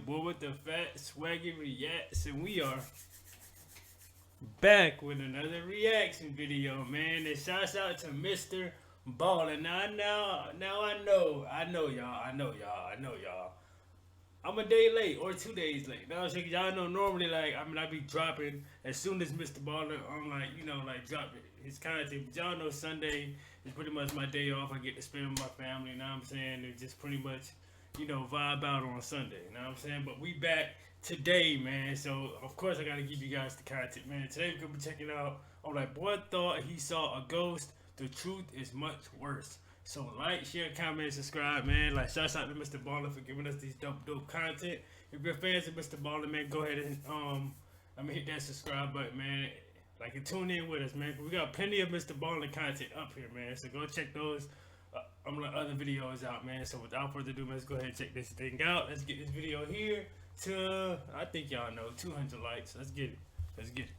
boy with the fat SwaggyReacts, and we are back with another reaction video, man. And shouts out to Mr. Ballen. Now I know y'all. I'm a day late or 2 days late. Now, so y'all know normally, like, I be dropping as soon as Mr. Baller, I'm like, drop his content. But y'all know Sunday is pretty much my day off. I get to spend with my family, you know what I'm saying? And just pretty much, vibe out on Sunday, you know what I'm saying? But we back today, man. So, of course, I got to give you guys the content, man. Today, we're going to be checking out, I'm like, boy thought he saw a ghost. The truth is much worse. So like, share, comment, subscribe, man. Like, shouts out to Mr. Baller for giving us these dope content. If you're fans of Mr. Baller, man, go ahead and hit that subscribe button, man. Like, and tune in with us, man. We got plenty of Mr. Baller content up here, man. So go check those other videos out, man. So without further ado, man, let's go ahead and check this thing out. Let's get this video here to, I think y'all know, 200 likes. Let's get it. Let's get it.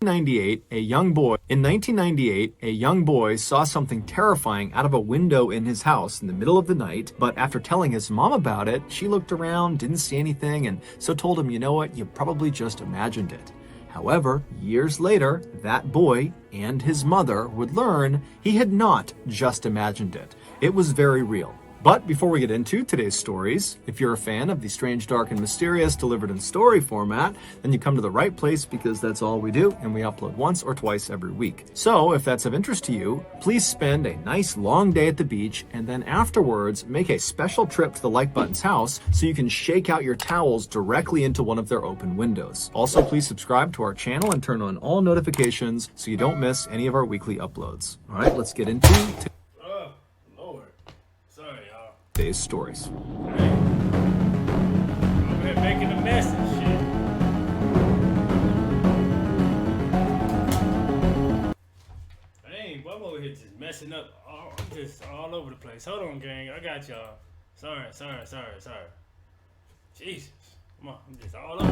1998, in 1998, a young boy saw something terrifying out of a window in his house in the middle of the night, but after telling his mom about it, she looked around, didn't see anything, and so told him, you know what, you probably just imagined it. However, years later, that boy and his mother would learn he had not just imagined it. It was very real. But before we get into today's stories, if you're a fan of the strange, dark, and mysterious delivered in story format, then you come to the right place because that's all we do, and we upload once or twice every week. So if that's of interest to you, please spend a nice long day at the beach, and then afterwards make a special trip to the Like Button's house so you can shake out your towels directly into one of their open windows. Also, please subscribe to our channel and turn on all notifications so you don't miss any of our weekly uploads. All right, let's get into today's stories. I'm here making a mess and shit. Dang, I'm over here just messing up. I'm just all over the place. Hold on, gang. I got y'all. Sorry. Jesus. Come on, I'm just all over.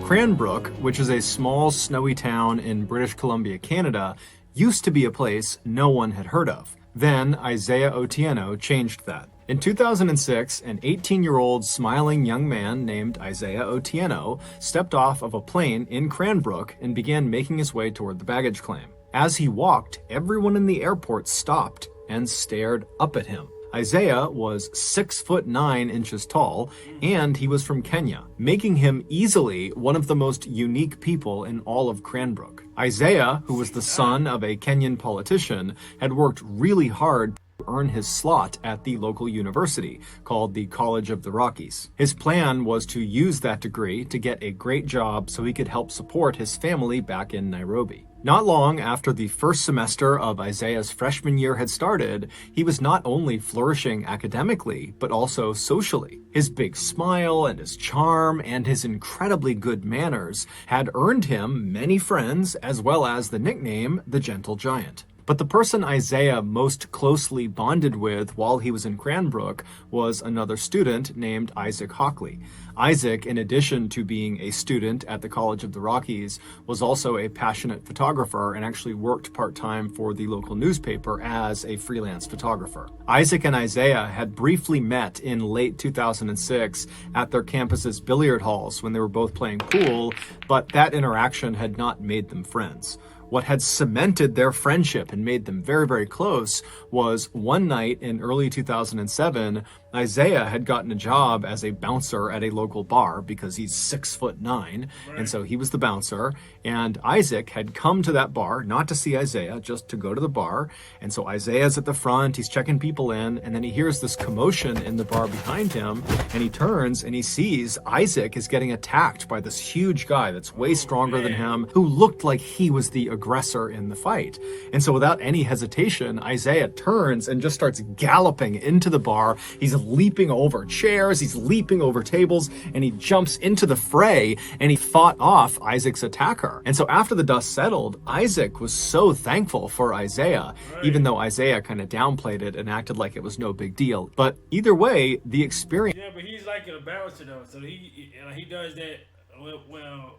Cranbrook, which is a small, snowy town in British Columbia, Canada, used to be a place no one had heard of. Then Isaiah Otieno changed that. In 2006, an 18-year-old smiling young man named Isaiah Otieno stepped off of a plane in Cranbrook and began making his way toward the baggage claim. As he walked, everyone in the airport stopped and stared up at him. Isaiah was 6'9" tall, and he was from Kenya, making him easily one of the most unique people in all of Cranbrook. Isaiah, who was the son of a Kenyan politician, had worked really hard to earn his slot at the local university called the College of the Rockies. His plan was to use that degree to get a great job so he could help support his family back in Nairobi. Not long after the first semester of Isaiah's freshman year had started, he was not only flourishing academically, but also socially. His big smile and his charm and his incredibly good manners had earned him many friends, as well as the nickname the Gentle Giant. But the person Isaiah most closely bonded with while he was in Cranbrook was another student named Isaac Hockley. Isaac, in addition to being a student at the College of the Rockies, was also a passionate photographer and actually worked part-time for the local newspaper as a freelance photographer. Isaac and Isaiah had briefly met in late 2006 at their campus's billiard halls when they were both playing pool, but that interaction had not made them friends. What had cemented their friendship and made them very, very close was one night in early 2007, Isaiah had gotten a job as a bouncer at a local bar because he's 6'9", and so he was the bouncer. And Isaac had come to that bar, not to see Isaiah, just to go to the bar. And so Isaiah's at the front, he's checking people in, and then he hears this commotion in the bar behind him, and he turns and he sees Isaac is getting attacked by this huge guy that's way stronger than him, who looked like he was the aggressor in the fight. And so without any hesitation, Isaiah turns and just starts galloping into the bar. He's leaping over chairs, he's leaping over tables, and he jumps into the fray, and he fought off Isaac's attacker. And so after the dust settled, Isaac was so thankful for Isaiah, even though Isaiah kind of downplayed it and acted like it was no big deal. But either way, the experience... Yeah, but he's like a bouncer though, so he does that, well,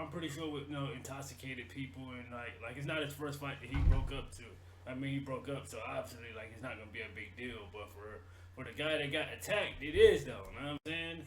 I'm pretty sure with intoxicated people, and like it's not his first fight that he broke up to. I mean, he broke up, so obviously like it's not gonna be a big deal. But for or the guy that got attacked, it is though. You know what I'm saying?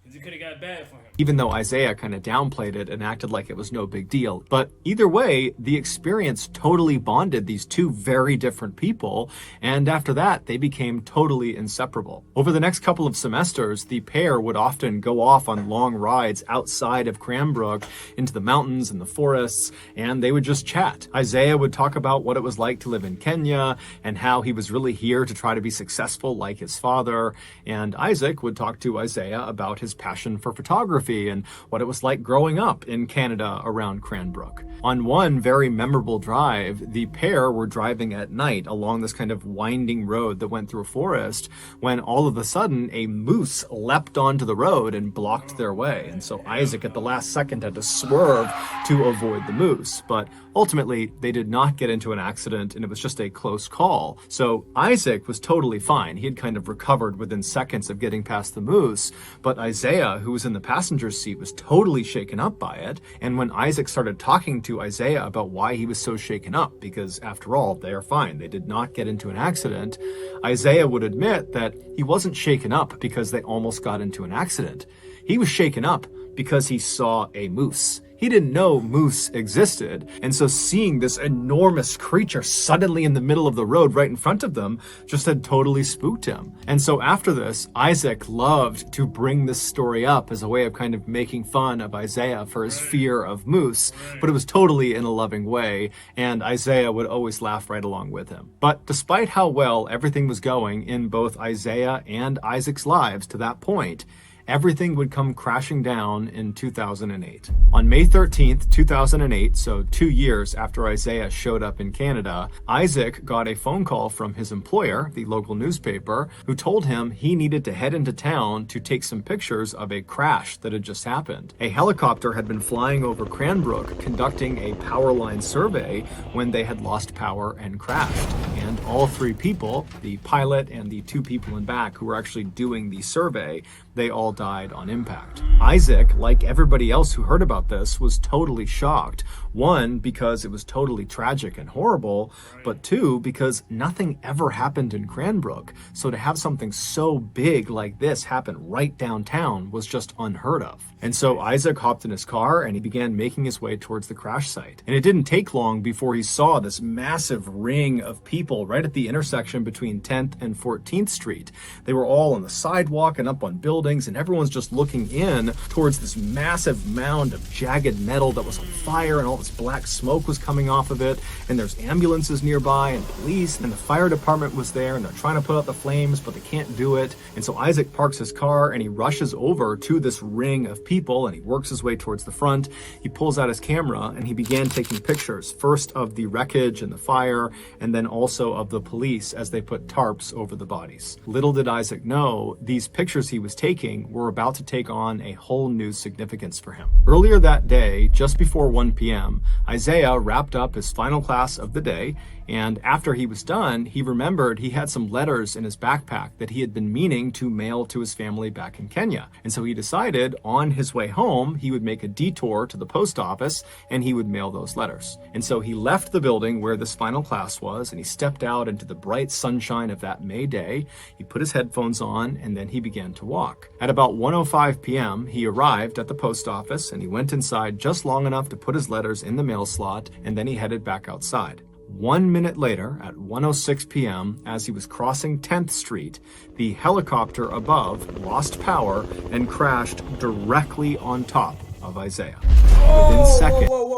Because it could have got bad for him. Even though Isaiah kind of downplayed it and acted like it was no big deal. But either way, the experience totally bonded these two very different people, and after that, they became totally inseparable. Over the next couple of semesters, the pair would often go off on long rides outside of Cranbrook into the mountains and the forests, and they would just chat. Isaiah would talk about what it was like to live in Kenya and how he was really here to try to be successful like his father, and Isaac would talk to Isaiah about his passion for photography and what it was like growing up in Canada around Cranbrook. On one very memorable drive, the pair were driving at night along this kind of winding road that went through a forest when all of a sudden a moose leapt onto the road and blocked their way. And so Isaac at the last second had to swerve to avoid the moose. But ultimately, they did not get into an accident and it was just a close call. So Isaac was totally fine. He had kind of recovered within seconds of getting past the moose. But Isaiah, who was in the passenger seat, was totally shaken up by it. And when Isaac started talking to Isaiah about why he was so shaken up, because after all, they are fine, they did not get into an accident, Isaiah would admit that he wasn't shaken up because they almost got into an accident. He was shaken up because he saw a moose. He didn't know moose existed, and so seeing this enormous creature suddenly in the middle of the road right in front of them just had totally spooked him. And so after this, Isaac loved to bring this story up as a way of kind of making fun of Isaiah for his fear of moose, but it was totally in a loving way, and Isaiah would always laugh right along with him. But despite how well everything was going in both Isaiah and Isaac's lives to that point, everything would come crashing down in 2008. On May 13th, 2008, so 2 years after Isaiah showed up in Canada, Isaac got a phone call from his employer, the local newspaper, who told him he needed to head into town to take some pictures of a crash that had just happened. A helicopter had been flying over Cranbrook conducting a power line survey when they had lost power and crashed. And all three people, the pilot and the two people in back who were actually doing the survey, they all died on impact. Isaac, like everybody else who heard about this, was totally shocked. One, because it was totally tragic and horrible, but two, because nothing ever happened in Cranbrook. So to have something so big like this happen right downtown was just unheard of. And so Isaac hopped in his car and he began making his way towards the crash site. And it didn't take long before he saw this massive ring of people right at the intersection between 10th and 14th Street. They were all on the sidewalk and up on buildings, and everyone's just looking in towards this massive mound of jagged metal that was on fire, and all this black smoke was coming off of it, and there's ambulances nearby and police, and the fire department was there, and they're trying to put out the flames, but they can't do it. And so Isaac parks his car and he rushes over to this ring of people and he works his way towards the front. He pulls out his camera and he began taking pictures, first of the wreckage and the fire, and then also of the police as they put tarps over the bodies. Little did Isaac know, these pictures he was taking were about to take on a whole new significance for him. Earlier that day, just before 1 p.m., Isaiah wrapped up his final class of the day, and after he was done, he remembered he had some letters in his backpack that he had been meaning to mail to his family back in Kenya. And so he decided on his way home, he would make a detour to the post office and he would mail those letters. And so he left the building where this final class was and he stepped out into the bright sunshine of that May day. He put his headphones on and then he began to walk. At about 1:05 p.m., he arrived at the post office and he went inside just long enough to put his letters in the mail slot, and then he headed back outside. 1 minute later, at 1:06 p.m., as he was crossing 10th Street, the helicopter above lost power and crashed directly on top of Isaiah. Within seconds. Whoa.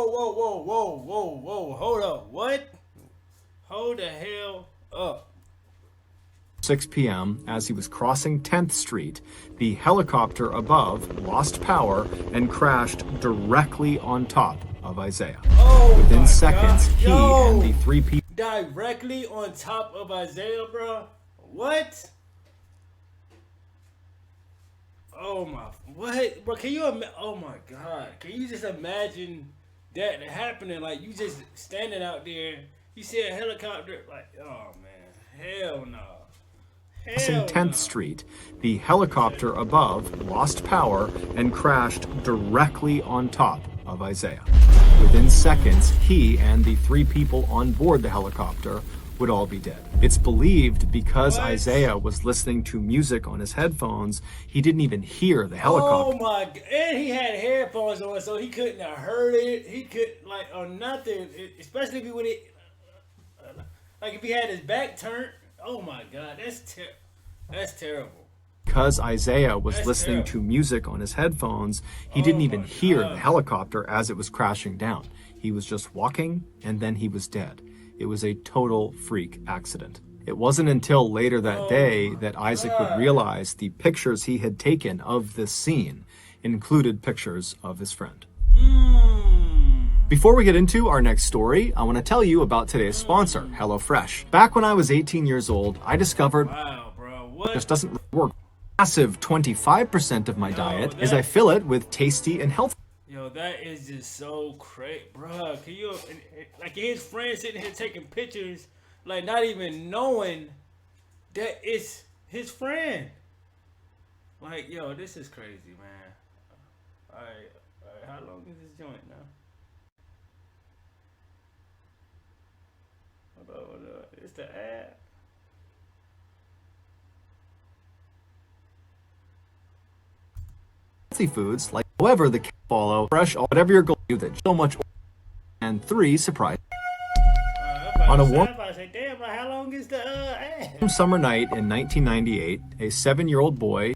Hold up. What? Hold the hell up. 6 p.m., as he was crossing 10th Street, the helicopter above lost power and crashed directly on top of Isaiah. Within seconds, he and the three people directly on top of Isaiah, bro. What? Oh my, what, bro? Can you oh my God, can you just imagine that happening? Like, you just standing out there, you see a helicopter, like, oh man, hell no. Crossing 10th Street, the helicopter above lost power and crashed directly on top of Isaiah. Within seconds, he and the three people on board the helicopter would all be dead. It's believed because What? Isaiah was listening to music on his headphones, he didn't even hear the helicopter. Oh my God. And he had headphones on, so he couldn't have heard it. He couldn't, like, or nothing. Especially if he would, like, if he had his back turned. Oh my God, that's terrible. Because Isaiah was That's listening terrible. to music on his headphones, he didn't Oh even my hear God. the helicopter as it was crashing down. He was just walking, and then he was dead. It was a total freak accident. It wasn't until later that day that Isaac would realize the pictures he had taken of this scene included pictures of his friend. Before we get into our next story, I want to tell you about today's sponsor, HelloFresh. Back when I was 18 years old, I discovered Wow, bro. What? this doesn't work. Massive 25% of my diet is I fill it with tasty and healthy. Yo, that is just so crazy, bro. Can you, like, his friend sitting here taking pictures, like, not even knowing that it's his friend. Like, yo, this is crazy, man. All right, how long is this joint now? Hold on. It's the ad. Foods like however the follow fresh whatever you're going to do that so much. And 3 surprise on a warm Damn, bro, how long is the ad? summer night in 1998, a 7-year-old boy.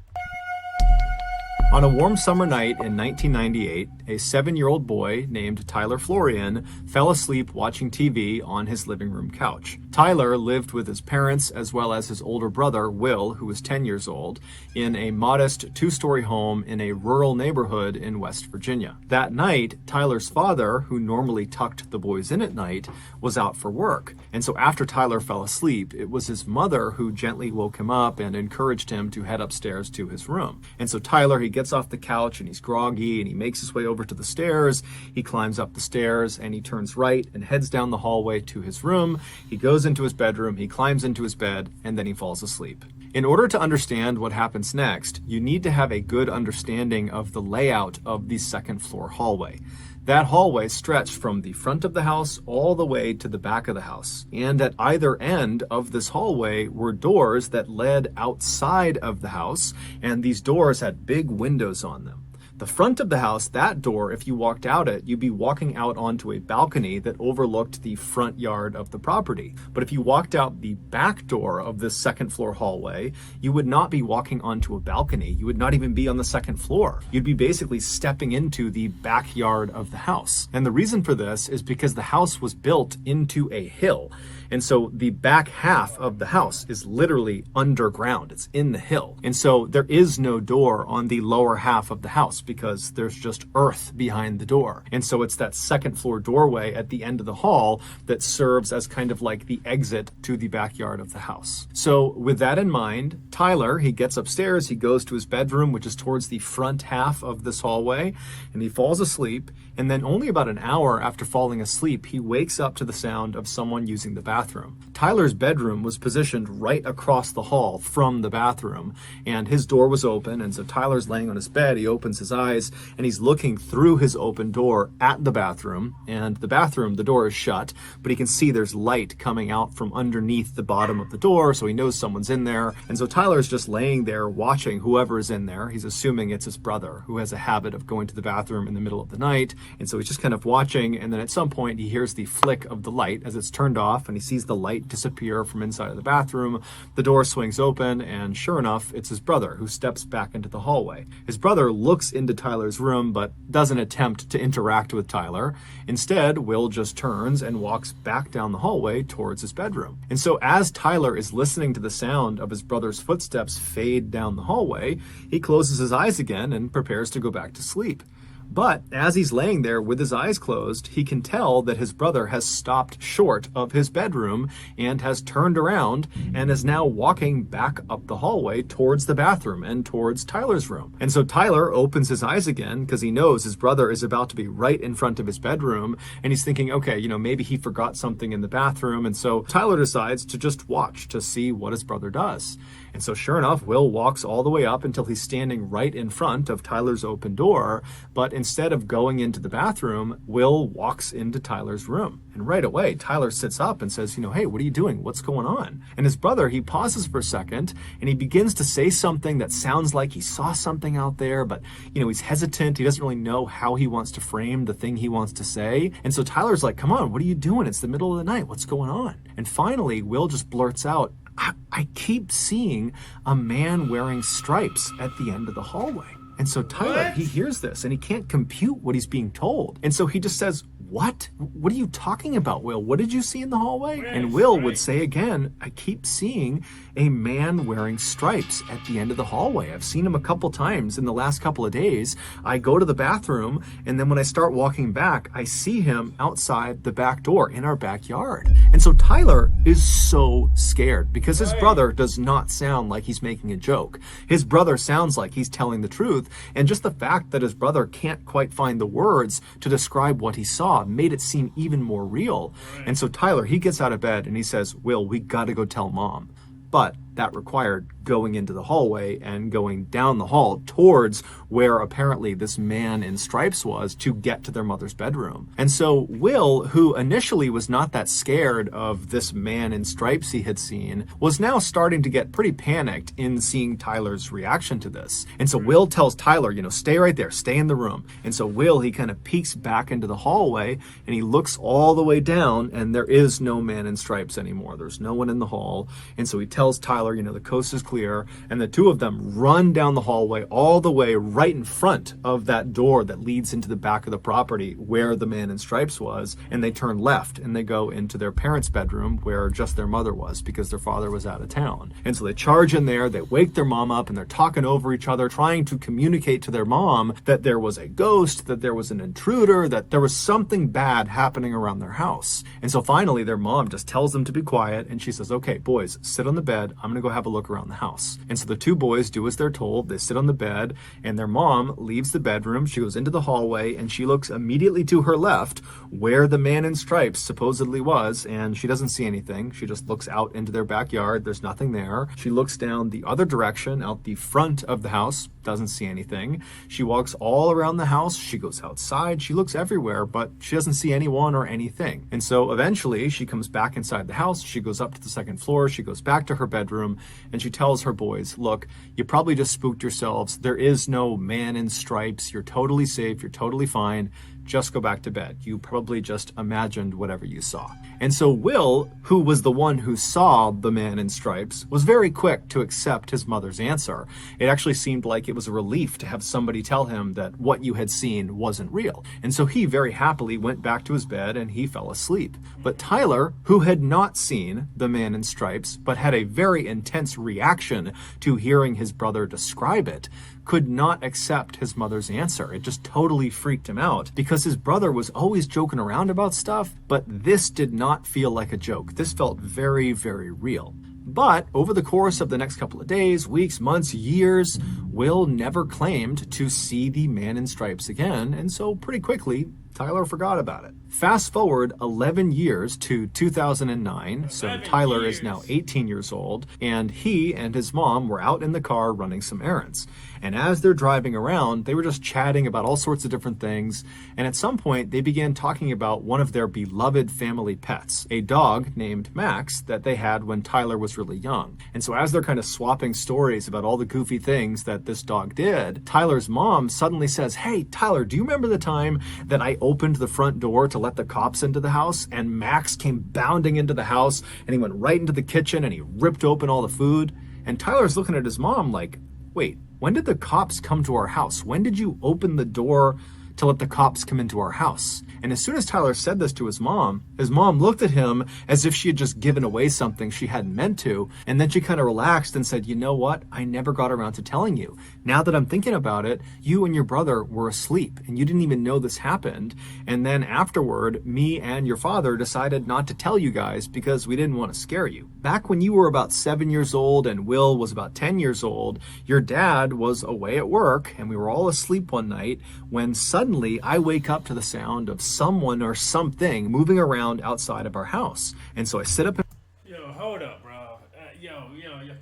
On a warm summer night in 1998, a 7-year-old boy named Tyler Florian fell asleep watching TV on his living room couch. Tyler lived with his parents as well as his older brother, Will, who was 10 years old, in a modest 2-story home in a rural neighborhood in West Virginia. That night, Tyler's father, who normally tucked the boys in at night, was out for work. And so after Tyler fell asleep, it was his mother who gently woke him up and encouraged him to head upstairs to his room. And so Tyler, he gets off the couch and he's groggy and he makes his way over to the stairs. He climbs up the stairs and he turns right and heads down the hallway to his room. He goes into his bedroom, he climbs into his bed, and then he falls asleep. In order to understand what happens next, you need to have a good understanding of the layout of the second floor hallway. That hallway stretched from the front of the house all the way to the back of the house. And at either end of this hallway were doors that led outside of the house, and these doors had big windows on them. The front of the house, that door, if you walked out it, you'd be walking out onto a balcony that overlooked the front yard of the property. But if you walked out the back door of this second floor hallway, you would not be walking onto a balcony. You would not even be on the second floor. You'd be basically stepping into the backyard of the house. And the reason for this is because the house was built into a hill. And so the back half of the house is literally underground. It's in the hill. And so there is no door on the lower half of the house because there's just earth behind the door. And so it's that second floor doorway at the end of the hall that serves as kind of like the exit to the backyard of the house. So with that in mind, Tyler, he gets upstairs, he goes to his bedroom, which is towards the front half of this hallway, and he falls asleep. And then only about an hour after falling asleep, he wakes up to the sound of someone using the bathroom. Tyler's bedroom was positioned right across the hall from the bathroom, and his door was open. And so Tyler's laying on his bed, he opens his eyes, and he's looking through his open door at the bathroom. And the bathroom, the door is shut, but he can see there's light coming out from underneath the bottom of the door, so he knows someone's in there. And so Tyler's just laying there watching whoever is in there. He's assuming it's his brother, who has a habit of going to the bathroom in the middle of the night. And so he's just kind of watching, and then at some point he hears the flick of the light as it's turned off, and he sees the light disappear from inside of the bathroom. The door swings open, and sure enough, it's his brother who steps back into the hallway. His brother looks into Tyler's room, but doesn't attempt to interact with Tyler. Instead, Will just turns and walks back down the hallway towards his bedroom. And so as Tyler is listening to the sound of his brother's footsteps fade down the hallway, he closes his eyes again and prepares to go back to sleep. But as he's laying there with his eyes closed, he can tell that his brother has stopped short of his bedroom and has turned around and is now walking back up the hallway towards the bathroom and towards Tyler's room. And so Tyler opens his eyes again because he knows his brother is about to be right in front of his bedroom, and he's thinking, okay, maybe he forgot something in the bathroom. And so Tyler decides to just watch to see what his brother does. And so sure enough, Will walks all the way up until he's standing right in front of Tyler's open door. But instead of going into the bathroom, Will walks into Tyler's room. And right away, Tyler sits up and says, hey, what are you doing? What's going on? And his brother, he pauses for a second and he begins to say something that sounds like he saw something out there, but he's hesitant. He doesn't really know how he wants to frame the thing he wants to say. And so Tyler's like, come on, what are you doing? It's the middle of the night. What's going on? And finally, Will just blurts out, I keep seeing a man wearing stripes at the end of the hallway. And so Tyler, he hears this and he can't compute what he's being told. And so he just says, what? What are you talking about, Will? What did you see in the hallway? And Will would say again, I keep seeing a man wearing stripes at the end of the hallway. I've seen him a couple times in the last couple of days. I go to the bathroom, and then when I start walking back, I see him outside the back door in our backyard. And so Tyler is so scared because his brother does not sound like he's making a joke. His brother sounds like he's telling the truth. And just the fact that his brother can't quite find the words to describe what he saw made it seem even more real. And so Tyler, he gets out of bed and he says, Will, we got to go tell Mom. But that required going into the hallway and going down the hall towards where apparently this man in stripes was to get to their mother's bedroom. And so Will, who initially was not that scared of this man in stripes he had seen, was now starting to get pretty panicked in seeing Tyler's reaction to this. And so Will tells Tyler, stay right there, stay in the room. And so Will, he kind of peeks back into the hallway and he looks all the way down and there is no man in stripes anymore. There's no one in the hall. And so he tells Tyler, the coast is clear, and the two of them run down the hallway all the way right in front of that door that leads into the back of the property where the man in stripes was, and they turn left and they go into their parents' bedroom where just their mother was because their father was out of town. And so they charge in there, they wake their mom up, and they're talking over each other, trying to communicate to their mom that there was a ghost, that there was an intruder, that there was something bad happening around their house. And so finally their mom just tells them to be quiet, and she says, okay, boys, sit on the bed. I'm gonna go have a look around the house. And so the two boys do as they're told. They sit on the bed, and their mom leaves the bedroom. She goes into the hallway, and she looks immediately to her left where the man in stripes supposedly was, and she doesn't see anything. She just looks out into their backyard. There's nothing there. She looks down the other direction, out the front of the house, doesn't see anything. She walks all around the house. She goes outside. She looks everywhere, but she doesn't see anyone or anything. And so eventually she comes back inside the house. She goes up to the second floor. She goes back to her bedroom, and she tells her boys, look, you probably just spooked yourselves. There is no man in stripes. You're totally safe. You're totally fine. Just go back to bed. You probably just imagined whatever you saw. And so Will, who was the one who saw the man in stripes, was very quick to accept his mother's answer. It actually seemed like it was a relief to have somebody tell him that what you had seen wasn't real. And so he very happily went back to his bed and he fell asleep. But Tyler, who had not seen the man in stripes, but had a very intense reaction to hearing his brother describe it, could not accept his mother's answer. It just totally freaked him out because his brother was always joking around about stuff, but this did not feel like a joke. This felt very, very real. But over the course of the next couple of days, weeks, months, years, Will never claimed to see the man in stripes again, and so pretty quickly, Tyler forgot about it. Fast forward 11 years to 2009, so Tyler is now 18 years old, and he and his mom were out in the car running some errands. And as they're driving around, they were just chatting about all sorts of different things, and at some point they began talking about one of their beloved family pets, a dog named Max that they had when Tyler was really young. And so as they're kind of swapping stories about all the goofy things that this dog did, Tyler's mom suddenly says, hey, Tyler, do you remember the time that I opened the front door to let the cops into the house, and Max came bounding into the house, and he went right into the kitchen and he ripped open all the food? And Tyler's looking at his mom like, wait, when did the cops come to our house? When did you open the door to let the cops come into our house? And as soon as Tyler said this to his mom looked at him as if she had just given away something she hadn't meant to. And then she kind of relaxed and said, you know what? I never got around to telling you. Now that I'm thinking about it, you and your brother were asleep and you didn't even know this happened. And then afterward, me and your father decided not to tell you guys because we didn't want to scare you. Back when you were about 7 years old and Will was about 10 years old, your dad was away at work and we were all asleep one night when suddenly I wake up to the sound of someone or something moving around outside of our house. And so I sit up and Yo, hold up, bro. Yo,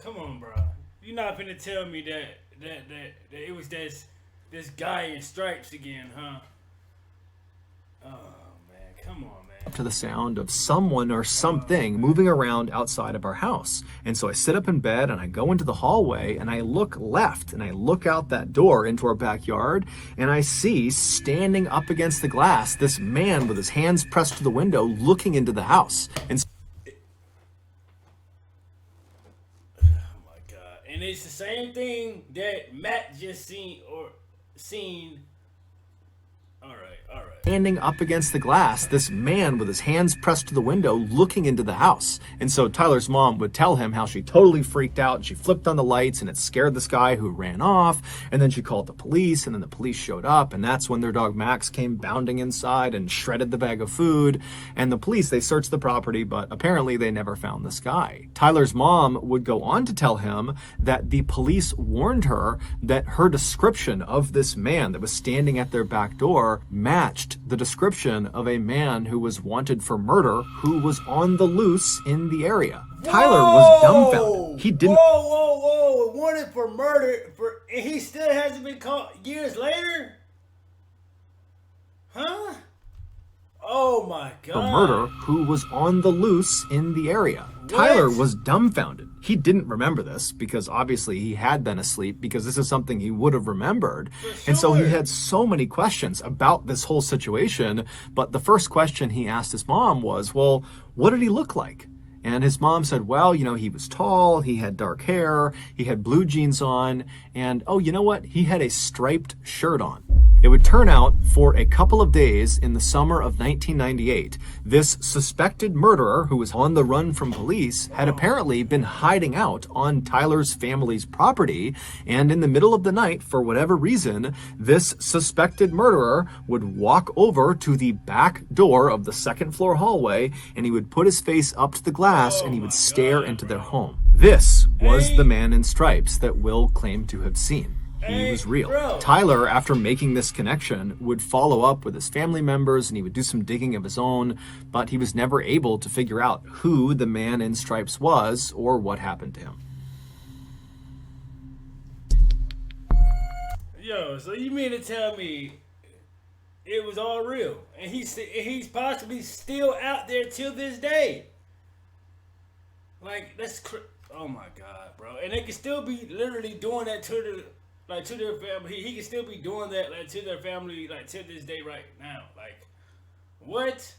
come on, bro. You're not finna tell me that it was this guy in stripes again, huh? Oh man, come on, man. To the sound of someone or something moving around outside of our house. And so I sit up in bed and I go into the hallway and I look left and I look out that door into our backyard and I see standing up against the glass this man with his hands pressed to the window looking into the house. And oh my God. And it's the same thing that Matt just seen. All right. Standing up against the glass, this man with his hands pressed to the window looking into the house. And so Tyler's mom would tell him how she totally freaked out. She flipped on the lights and it scared this guy who ran off. And then she called the police and then the police showed up. And that's when their dog Max came bounding inside and shredded the bag of food. And the police, they searched the property, but apparently they never found this guy. Tyler's mom would go on to tell him that the police warned her that her description of this man that was standing at their back door matched the description of a man who was wanted for murder who was on the loose in the area. Tyler was dumbfounded. He didn't. Whoa! Wanted for murder, and he still hasn't been caught years later? Huh? Oh my God. For murder who was on the loose in the area. Tyler was dumbfounded. He didn't remember this because obviously he had been asleep because this is something he would have remembered. And so he had so many questions about this whole situation. But the first question he asked his mom was, well, what did he look like? And his mom said, well, you know, he was tall, he had dark hair, he had blue jeans on, and oh, you know what? He had a striped shirt on. It would turn out for a couple of days in the summer of 1998, this suspected murderer who was on the run from police had apparently been hiding out on Tyler's family's property. And in the middle of the night, for whatever reason, this suspected murderer would walk over to the back door of the second floor hallway and he would put his face up to the glass and he would stare into their home. This was the man in stripes that Will claimed to have seen. He was real. Tyler, after making this connection, would follow up with his family members and he would do some digging of his own, but he was never able to figure out who the man in stripes was or what happened to him. Yo, so you mean to tell me it was all real and he's possibly still out there till this day? Like, that's oh my God, bro. And they can still be literally doing that to their family. He can still be doing that like to their family like to this day right now. Like, what?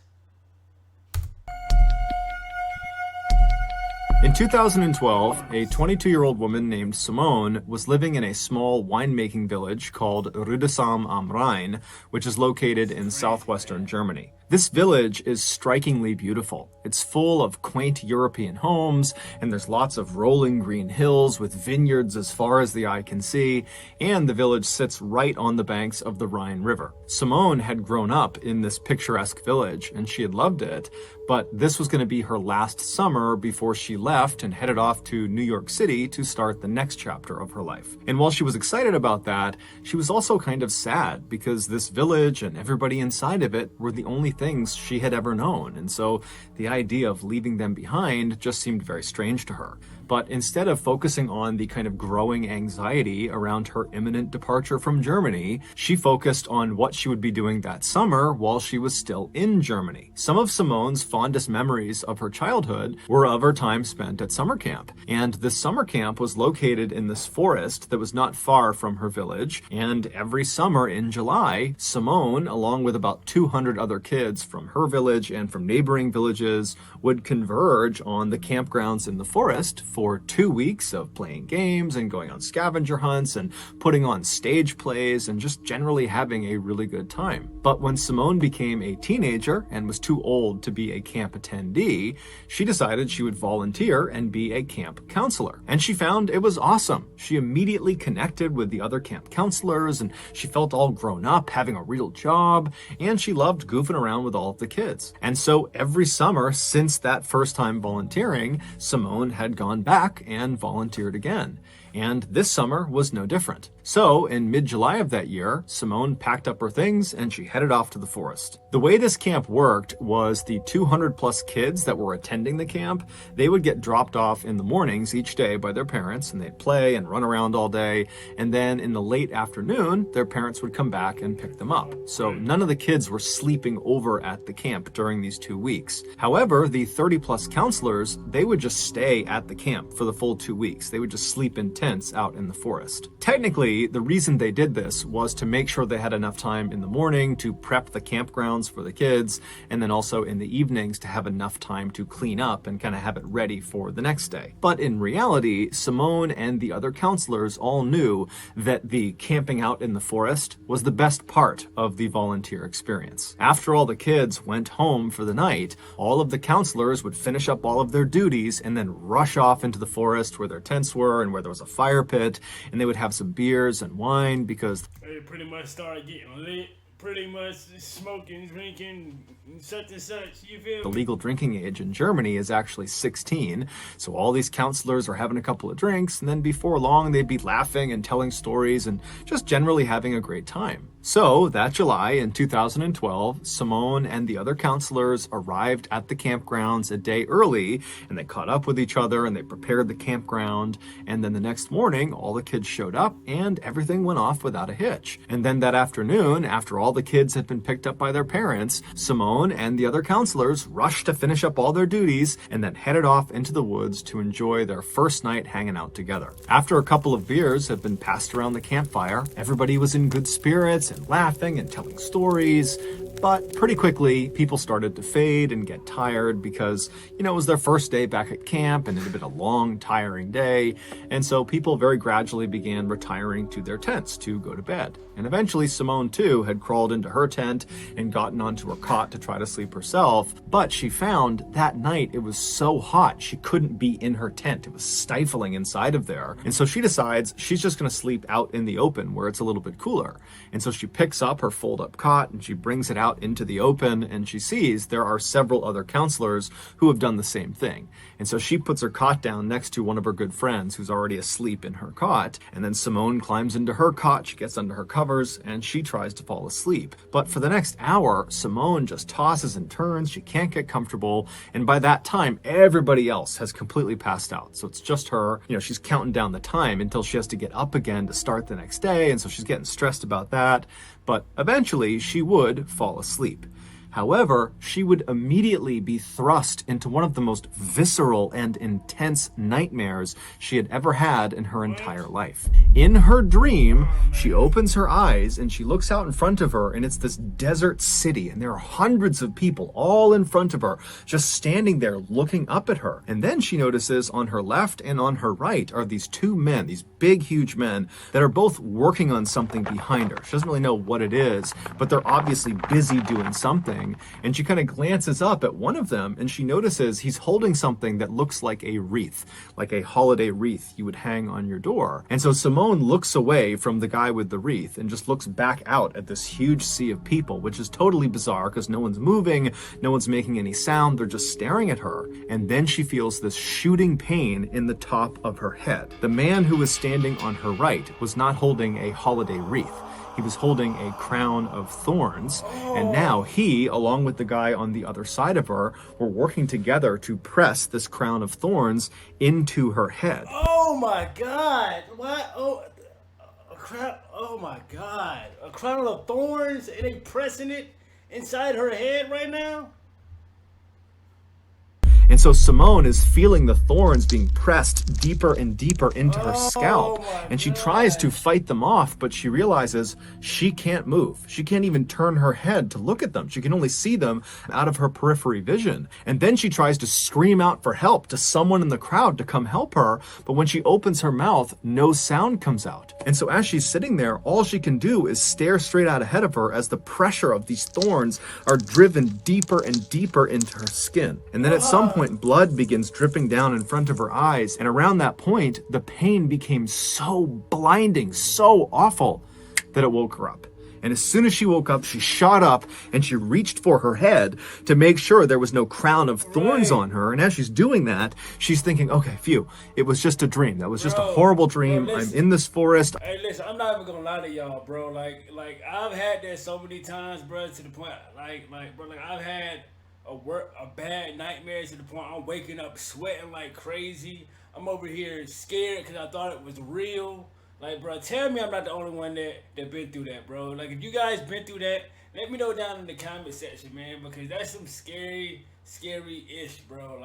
In 2012, a 22-year-old woman named Simone was living in a small winemaking village called Rüdesheim am Rhein, which is located in southwestern Germany. This village is strikingly beautiful. It's full of quaint European homes, and there's lots of rolling green hills with vineyards as far as the eye can see, and the village sits right on the banks of the Rhine River. Simone had grown up in this picturesque village, and she had loved it, but this was going to be her last summer before she left and headed off to New York City to start the next chapter of her life. And while she was excited about that, she was also kind of sad because this village and everybody inside of it were the only things she had ever known. And so the idea of leaving them behind just seemed very strange to her. But instead of focusing on the kind of growing anxiety around her imminent departure from Germany, she focused on what she would be doing that summer while she was still in Germany. Some of Simone's fondest memories of her childhood were of her time spent at summer camp. And this summer camp was located in this forest that was not far from her village. And every summer in July, Simone, along with about 200 other kids from her village and from neighboring villages, would converge on the campgrounds in the forest for 2 weeks of playing games and going on scavenger hunts and putting on stage plays and just generally having a really good time. But when Simone became a teenager and was too old to be a camp attendee, she decided she would volunteer and be a camp counselor. And she found it was awesome. She immediately connected with the other camp counselors and she felt all grown up, having a real job, and she loved goofing around with all of the kids. And so every summer since that first time volunteering, Simone had gone back and volunteered again. And this summer was no different. So, in mid-July of that year, Simone packed up her things and she headed off to the forest. The way this camp worked was the 200 plus kids that were attending the camp, they would get dropped off in the mornings each day by their parents, and they'd play and run around all day. And then in the late afternoon, their parents would come back and pick them up. So none of the kids were sleeping over at the camp during these 2 weeks. However, the 30 plus counselors, they would just stay at the camp for the full 2 weeks. They would just sleep in tents out in the forest. Technically, the reason they did this was to make sure they had enough time in the morning to prep the campgrounds for the kids, and then also in the evenings to have enough time to clean up and kind of have it ready for the next day. But in reality, Simone and the other counselors all knew that the camping out in the forest was the best part of the volunteer experience. After all the kids went home for the night, all of the counselors would finish up all of their duties and then rush off into the forest where their tents were and where there was a fire pit, and they would have some beers and wine because they pretty much started getting lit, pretty much smoking, drinking, such and such, you feel? The legal drinking age in Germany is actually 16, so all these counselors are having a couple of drinks, and then before long they'd be laughing and telling stories and just generally having a great time. So that July in 2012, Simone and the other counselors arrived at the campgrounds a day early, and they caught up with each other and they prepared the campground. And then the next morning, all the kids showed up and everything went off without a hitch. And then that afternoon, after all the kids had been picked up by their parents, Simone and the other counselors rushed to finish up all their duties and then headed off into the woods to enjoy their first night hanging out together. After a couple of beers had been passed around the campfire, everybody was in good spirits and laughing and telling stories. But pretty quickly, people started to fade and get tired because, it was their first day back at camp and it had been a long, tiring day. And so people very gradually began retiring to their tents to go to bed. And eventually Simone, too, had crawled into her tent and gotten onto her cot to try to sleep herself. But she found that night it was so hot she couldn't be in her tent. It was stifling inside of there. And so she decides she's just going to sleep out in the open where it's a little bit cooler. And so she picks up her fold-up cot and she brings it out into the open, and she sees there are several other counselors who have done the same thing. And so she puts her cot down next to one of her good friends who's already asleep in her cot, and then Simone climbs into her cot, she gets under her covers, and she tries to fall asleep. But for the next hour, Simone just tosses and turns, she can't get comfortable, and by that time, everybody else has completely passed out. So it's just her, she's counting down the time until she has to get up again to start the next day, and so she's getting stressed about that. But eventually, she would fall asleep. However, she would immediately be thrust into one of the most visceral and intense nightmares she had ever had in her entire life. In her dream, she opens her eyes and she looks out in front of her, and it's this desert city, and there are hundreds of people all in front of her, just standing there looking up at her. And then she notices on her left and on her right are these two men, these big, huge men that are both working on something behind her. She doesn't really know what it is, but they're obviously busy doing something. And she kind of glances up at one of them and she notices he's holding something that looks like a wreath, like a holiday wreath you would hang on your door. And so Simone looks away from the guy with the wreath and just looks back out at this huge sea of people, which is totally bizarre because no one's moving, no one's making any sound, they're just staring at her. And then she feels this shooting pain in the top of her head. The man who was standing on her right was not holding a holiday wreath. He was holding a crown of thorns, and now he, along with the guy on the other side of her, were working together to press this crown of thorns into her head. Oh my God! What? Oh, a crown! Oh my God! A crown of thorns, and they pressing it inside her head right now? And so Simone is feeling the thorns being pressed deeper and deeper into her scalp. And she tries to fight them off, but she realizes she can't move. She can't even turn her head to look at them. She can only see them out of her periphery vision. And then she tries to scream out for help to someone in the crowd to come help her. But when she opens her mouth, no sound comes out. And so as she's sitting there, all she can do is stare straight out ahead of her as the pressure of these thorns are driven deeper and deeper into her skin. And then at some point, blood begins dripping down in front of her eyes, and around that point, the pain became so blinding, so awful, that it woke her up. And as soon as she woke up, she shot up and she reached for her head to make sure there was no crown of thorns on her. And as she's doing that, she's thinking, okay, phew, it was just a dream. That was just a horrible dream. I'm in this forest. Hey, listen, I'm not even gonna lie to y'all, bro. Like I've had that so many times, bro, to the point, bro, I've had a bad nightmare to the point I'm waking up sweating like crazy. I'm over here scared because I thought it was real. Like, bro, tell me I'm not the only one that been through that, bro. Like, if you guys been through that, let me know down in the comment section, man, because that's some scary-ish, bro.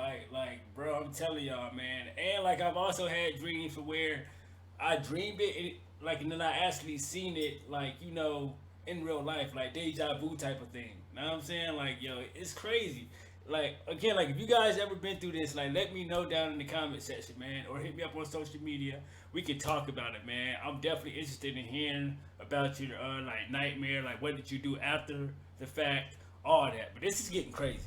Bro, I'm telling y'all, man. And like, I've also had dreams for where I dreamed it, and then I actually seen it, like, you know, in real life, like deja vu type of thing. Know what I'm saying? Like, yo, it's crazy. Like, again, like, if you guys ever been through this, like, let me know down in the comment section, man, or hit me up on social media. We can talk about it, man. I'm definitely interested in hearing about your like nightmare, like what did you do after the fact, all that. But this is getting crazy.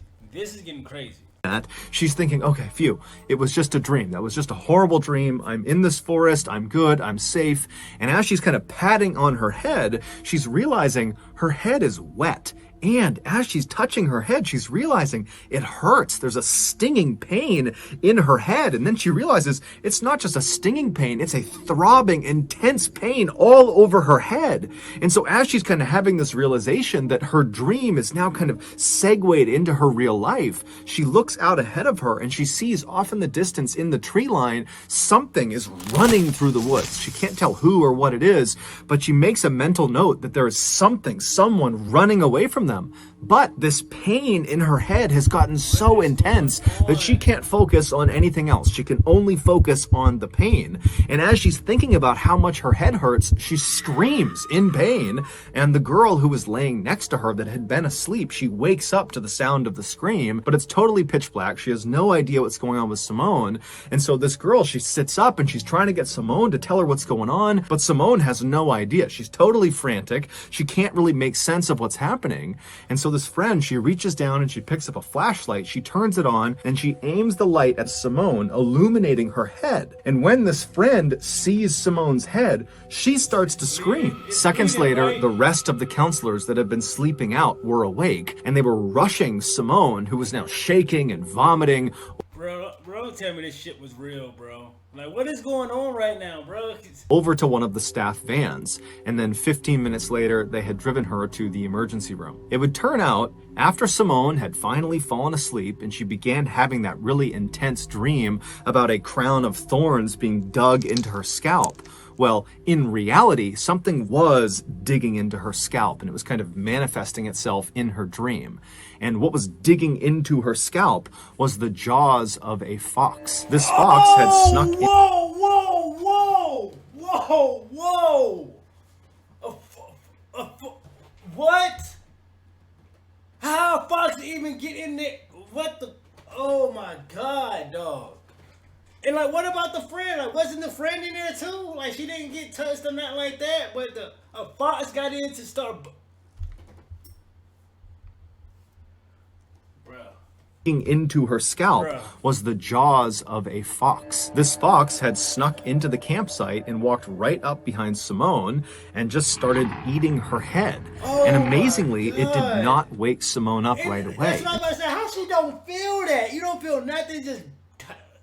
That she's thinking, okay, phew, it was just a dream. That was just a horrible dream. I'm in this forest. I'm good. I'm safe. And as she's kind of patting on her head, she's realizing her head is wet. And as she's touching her head, she's realizing it hurts. There's a stinging pain in her head. And then she realizes it's not just a stinging pain, it's a throbbing, intense pain all over her head. And so as she's kind of having this realization that her dream is now kind of segued into her real life, she looks out ahead of her and she sees off in the distance in the tree line, something is running through the woods. She can't tell who or what it is, but she makes a mental note that there is someone running away from them. But this pain in her head has gotten so intense that she can't focus on anything else. She can only focus on the pain. And as she's thinking about how much her head hurts, she screams in pain. And the girl who was laying next to her that had been asleep, she wakes up to the sound of the scream, but it's totally pitch black. She has no idea what's going on with Simone. And so this girl, she sits up and she's trying to get Simone to tell her what's going on, but Simone has no idea. She's totally frantic. She can't really make sense of what's happening. And so this friend, she reaches down and she picks up a flashlight, she turns it on, and she aims the light at Simone, illuminating her head. And when this friend sees Simone's head, she starts to scream. Seconds later, the rest of the counselors that had been sleeping out were awake, and they were rushing Simone, who was now shaking and vomiting. Bro, don't tell me this shit was real, bro. Like, what is going on right now, bro? Over to one of the staff vans, and then 15 minutes later, they had driven her to the emergency room. It would turn out, after Simone had finally fallen asleep and she began having that really intense dream about a crown of thorns being dug into her scalp, well, in reality, something was digging into her scalp, and it was kind of manifesting itself in her dream. And what was digging into her scalp was the jaws of a fox. This fox had snuck in. Whoa! What? How a fox even get in there? What the? Oh my God, dog. And like, what about the friend? Like, wasn't the friend in there too? Like, she didn't get touched or nothing like that, but a fox got in to start. Into her scalp was the jaws of a fox. This fox had snuck into the campsite and walked right up behind Simone and just started eating her head. And amazingly, it did not wake Simone up right away. That's what I'm about to say. How she don't feel that? You don't feel nothing, just.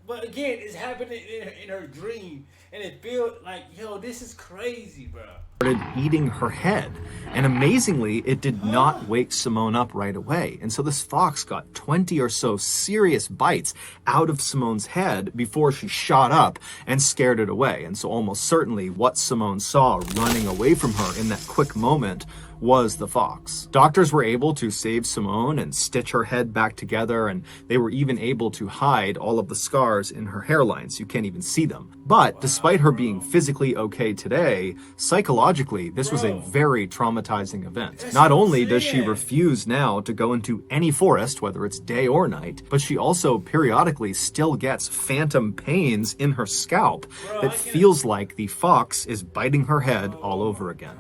But again, it's happening in her dream, and it feels like, yo, this is crazy, bro. Started eating her head, and amazingly, it did not wake Simone up right away. And so this fox got 20 or so serious bites out of Simone's head before she shot up and scared it away. And so almost certainly what Simone saw running away from her in that quick moment was the fox. Doctors were able to save Simone and stitch her head back together, and they were even able to hide all of the scars in her hairline so you can't even see them. But despite her being physically okay today, psychologically, this was a very traumatizing event. Not only does she refuse now to go into any forest, whether it's day or night, but she also periodically still gets phantom pains in her scalp that feels like the fox is biting her head all over again.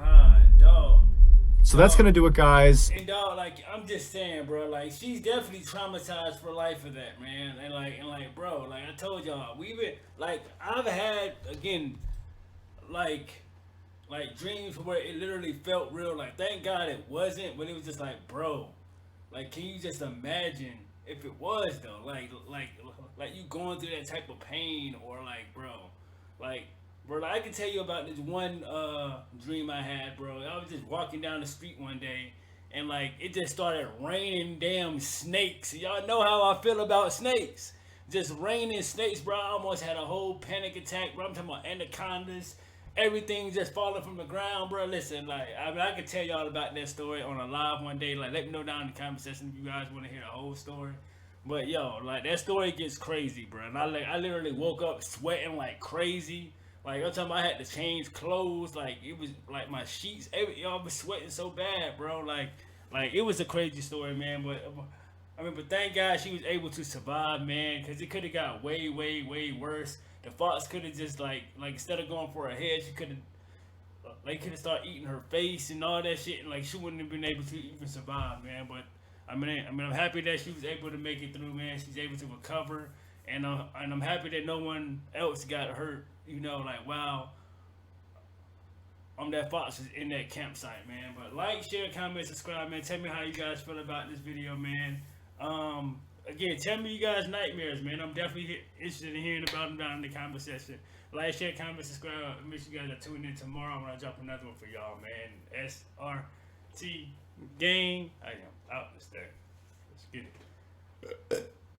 So that's gonna do it, guys. And dog, like, I'm just saying, bro, like, she's definitely traumatized for life for that, man. And like, bro, like I told y'all, we've been, like, I've had, again, like, like dreams where it literally felt real. Like thank God it wasn't, but it was just like, bro, like can you just imagine if it was though? Like you going through that type of pain or like, like bro, like, I can tell you about this one dream I had, bro. I was just walking down the street one day and like it just started raining damn snakes. Y'all know how I feel about snakes. Just raining snakes, bro. I almost had a whole panic attack, bro. I'm talking about anacondas, everything just falling from the ground, bro. Listen, like I mean, I could tell y'all about that story on a live one day. Like, let me know down in the comment section if you guys want to hear the whole story. But yo, like that story gets crazy, bro. And I literally woke up sweating like crazy. Like I'm talking, I had to change clothes. Like it was like my sheets. Y'all was sweating so bad, bro. Like it was a crazy story, man. But I mean, but thank God she was able to survive, man. Because it could have got way, way, way worse. The fox could have just like instead of going for her head, she could have like could have started eating her face and all that shit. And like she wouldn't have been able to even survive, man. But I'm happy that she was able to make it through, man. She's able to recover, and I'm happy that no one else got hurt. You know, like wow, that fox is in that campsite, man. But like, share, comment, subscribe, man. Tell me how you guys feel about this video, man. Again, tell me you guys nightmares, man. I'm definitely interested in hearing about them down in the comment section. Like, share, comment, subscribe. Make sure you guys are tuning in tomorrow when I drop another one for y'all, man. SRT Gang. I am out this day. Let's get it.